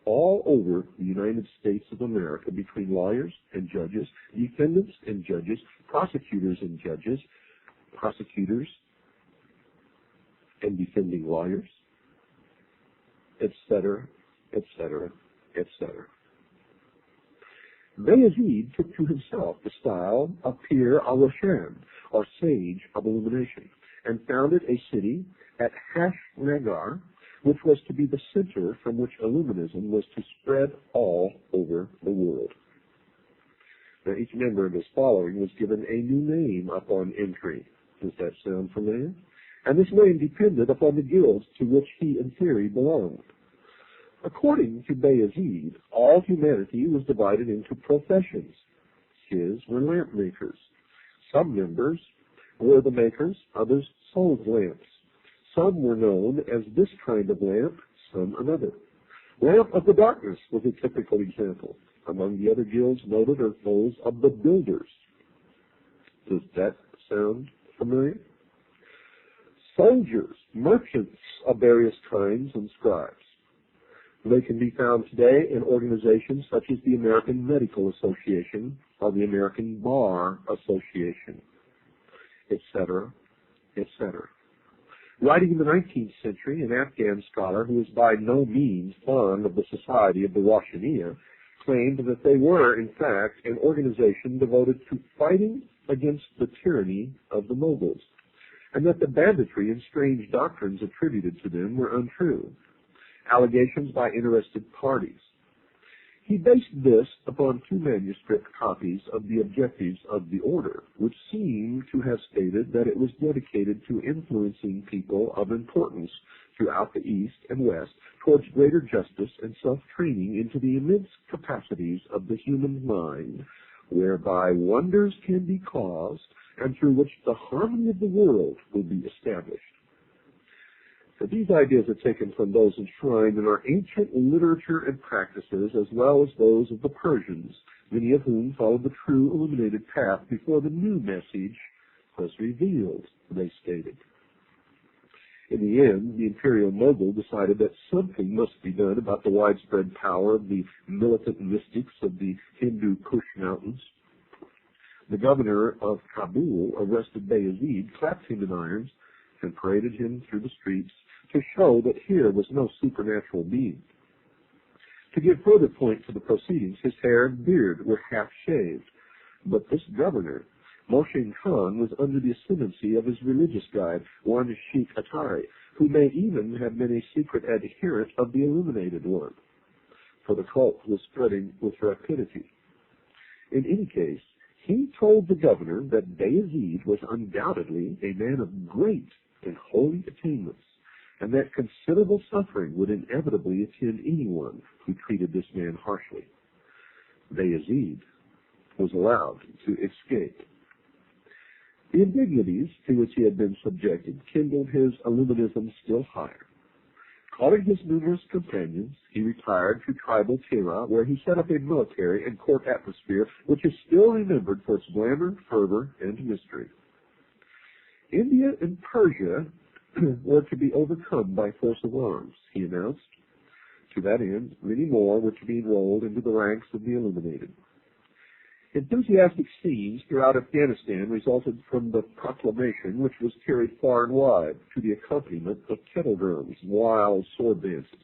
all over the United States of America between lawyers and judges, defendants and judges, prosecutors and judges, prosecutors and defending lawyers, etc., etc., etc. Bayezid took to himself the style of Pir al-Roshan, or sage of illumination, and founded a city at Hashnagar, which was to be the center from which illuminism was to spread all over the world. Now, each member of his following was given a new name upon entry. Does that sound familiar? And this name depended upon the guilds to which he, in theory, belonged. According to Bayezid, all humanity was divided into professions. His were lamp makers. Some members were the makers, others sold lamps. Some were known as this kind of lamp, some another. Lamp of the darkness was a typical example. Among the other guilds noted are those of the builders. Does that sound familiar? Soldiers, merchants of various kinds, and scribes. They can be found today in organizations such as the American Medical Association or the American Bar Association, etc., etc. Writing in the 19th century, an Afghan scholar who was by no means fond of the society of the Roshinea claimed that they were, in fact, an organization devoted to fighting against the tyranny of the Moguls, and that the banditry and strange doctrines attributed to them were untrue, allegations by interested parties. He based this upon two manuscript copies of the objectives of the order, which seem to have stated that it was dedicated to influencing people of importance throughout the East and West towards greater justice and self-training into the immense capacities of the human mind, whereby wonders can be caused and through which the harmony of the world will be established. So these ideas are taken from those enshrined in our ancient literature and practices, as well as those of the Persians, many of whom followed the true illuminated path before the new message was revealed, they stated. In the end, the imperial Mogul decided that something must be done about the widespread power of the militant mystics of the Hindu Kush Mountains. The governor of Kabul arrested Bayezid, clapped him in irons, and paraded him through the streets to show that here was no supernatural being. To give further point to the proceedings, his hair and beard were half shaved, but this governor, Moshe Khan, was under the ascendancy of his religious guide, one Sheikh Atari, who may even have been a secret adherent of the illuminated one, for the cult was spreading with rapidity. In any case, he told the governor that Bayezid was undoubtedly a man of great and holy attainments, and that considerable suffering would inevitably attend anyone who treated this man harshly. Bayezid was allowed to escape. The indignities to which he had been subjected kindled his illuminism still higher. Calling his numerous companions, he retired to tribal Tehran, where he set up a military and court atmosphere which is still remembered for its glamour, fervor, and mystery. India and Persia were to be overcome by force of arms, he announced. To that end, many more were to be enrolled into the ranks of the illuminated. Enthusiastic scenes throughout Afghanistan resulted from the proclamation, which was carried far and wide to the accompaniment of kettle drums and wild sword dances.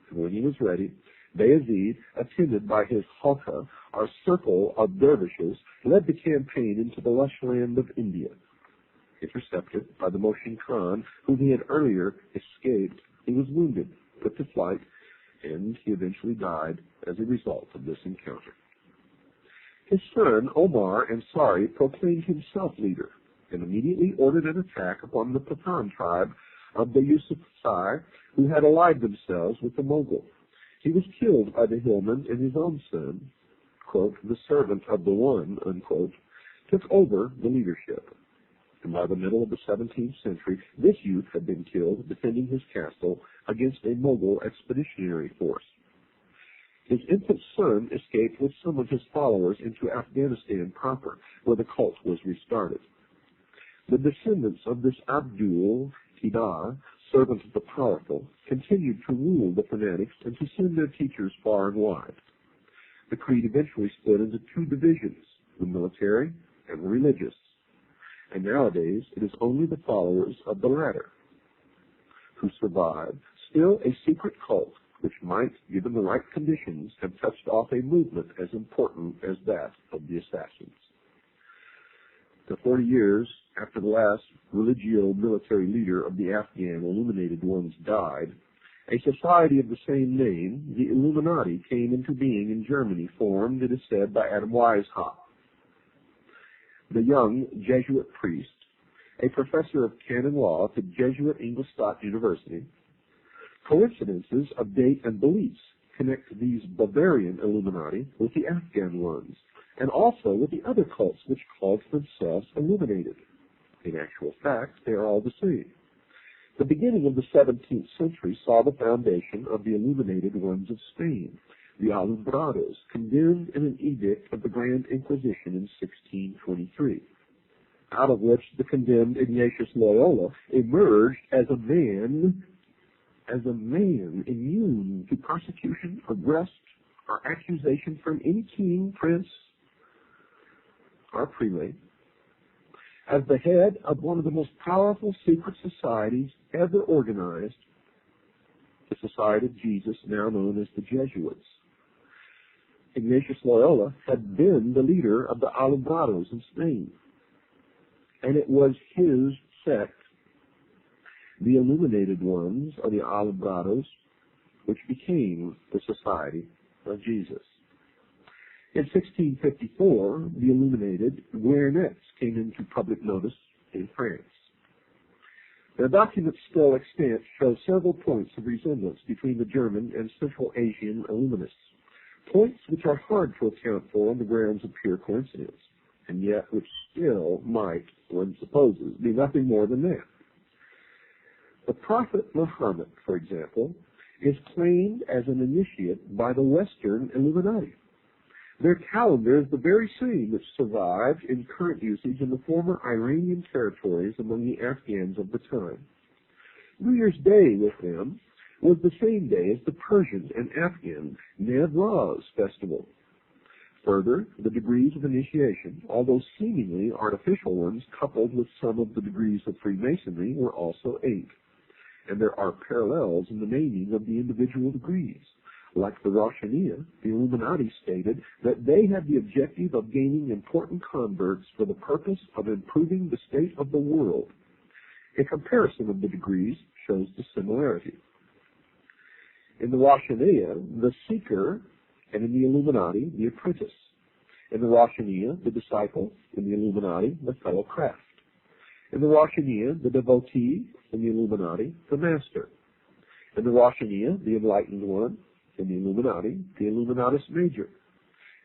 And when he was ready, Bayezid, attended by his halqa, or circle of dervishes, led the campaign into the lush land of India. Intercepted by the Moshe Khan, whom he had earlier escaped, he was wounded, put to flight, and he eventually died as a result of this encounter. His son, Omar Ansari, proclaimed himself leader and immediately ordered an attack upon the Pathan tribe of the Yusufzai, who had allied themselves with the Mogul. He was killed by the hillman, and his own son, quote, the servant of the one, unquote, took over the leadership. And by the middle of the 17th century, this youth had been killed defending his castle against a Mogul expeditionary force. His infant son escaped with some of his followers into Afghanistan proper, where the cult was restarted. The descendants of this Abdul Hida servants of the powerful, continued to rule the fanatics and to send their teachers far and wide. The creed eventually split into two divisions, the military and the religious, and nowadays it is only the followers of the latter who survive, still a secret cult which might, given the right conditions, have touched off a movement as important as that of the assassins. The 40 years after the last religio-military leader of the Afghan Illuminated Ones died, a society of the same name, the Illuminati, came into being in Germany, formed, it is said, by Adam Weishaupt. The young Jesuit priest, a professor of canon law at the Jesuit Ingolstadt University, coincidences of date and beliefs connect these Bavarian Illuminati with the Afghan ones, and also with the other cults which called themselves Illuminated. In actual fact, they are all the same. The beginning of the 17th century saw the foundation of the Illuminated Ones of Spain, the Alumbrados, condemned in an edict of the Grand Inquisition in 1623, out of which the condemned Ignatius Loyola emerged as a man immune to persecution, arrest, or accusation from any king, prince, or prelate, as the head of one of the most powerful secret societies ever organized, the Society of Jesus, now known as the Jesuits. Ignatius Loyola had been the leader of the Alumbrados in Spain, and it was his sect, the Illuminated Ones, or the Alumbrados, which became the Society of Jesus. In 1654, the Illuminated Guernets came into public notice in France. Their documents still extant show several points of resemblance between the German and Central Asian Illuminists, points which are hard to account for on the grounds of pure coincidence, and yet which still might, one supposes, be nothing more than that. The Prophet Muhammad, for example, is claimed as an initiate by the Western Illuminati. Their calendar is the very same which survived in current usage in the former Iranian territories among the Afghans of the time. New Year's Day with them was the same day as the Persian and Afghan Navroz festival. Further, the degrees of initiation, although seemingly artificial ones, coupled with some of the degrees of Freemasonry, were also 8. And there are parallels in the naming of the individual degrees. Like the Roshinea, the Illuminati stated that they had the objective of gaining important converts for the purpose of improving the state of the world. A comparison of the degrees shows the similarity. In the Roshinea, the seeker, and in the Illuminati, the apprentice. In the Roshinea, the disciple; in the Illuminati, the fellow craft. In the Roshinea, the devotee; in the Illuminati, the master. In the Roshinea, the enlightened one; in the Illuminati, the Illuminatus major.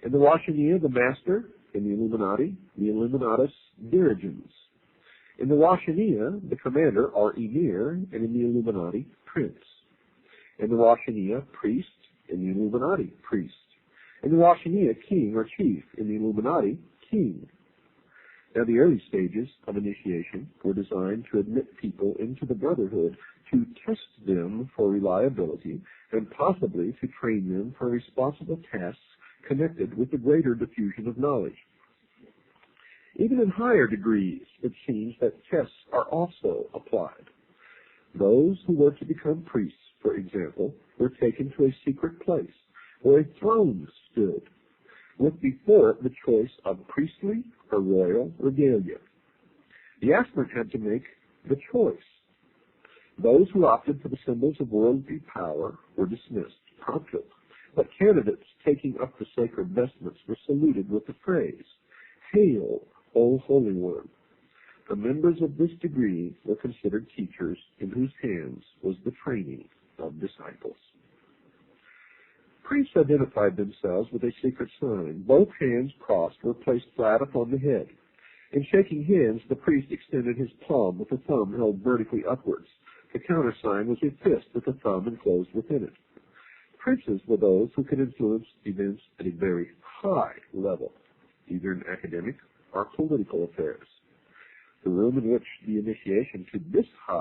In the Roshinea, the master; in the Illuminati, the Illuminatus dirigens. In the Roshinea, the commander or emir; and in the Illuminati, prince. In the Roshinea, priest; in the Illuminati, priest. In the Roshinea, king or chief; in the Illuminati, king. Now, the early stages of initiation were designed to admit people into the brotherhood, to test them for reliability, and possibly to train them for responsible tasks connected with the greater diffusion of knowledge. Even in higher degrees, it seems that tests are also applied. Those who were to become priests, for example, were taken to a secret place where a throne stood, with before it the choice of priestly or royal regalia. The aspirant had to make the choice. Those who opted for the symbols of worldly power were dismissed promptly, but candidates taking up the sacred vestments were saluted with the phrase, "Hail, O Holy One." The members of this degree were considered teachers in whose hands was the training of disciples. Priests identified themselves with a secret sign. Both hands crossed were placed flat upon the head. In shaking hands, the priest extended his palm with the thumb held vertically upwards. The countersign was a fist with the thumb enclosed within it. Princes were those who could influence events at a very high level, either in academic or political affairs. The room in which the initiation to this high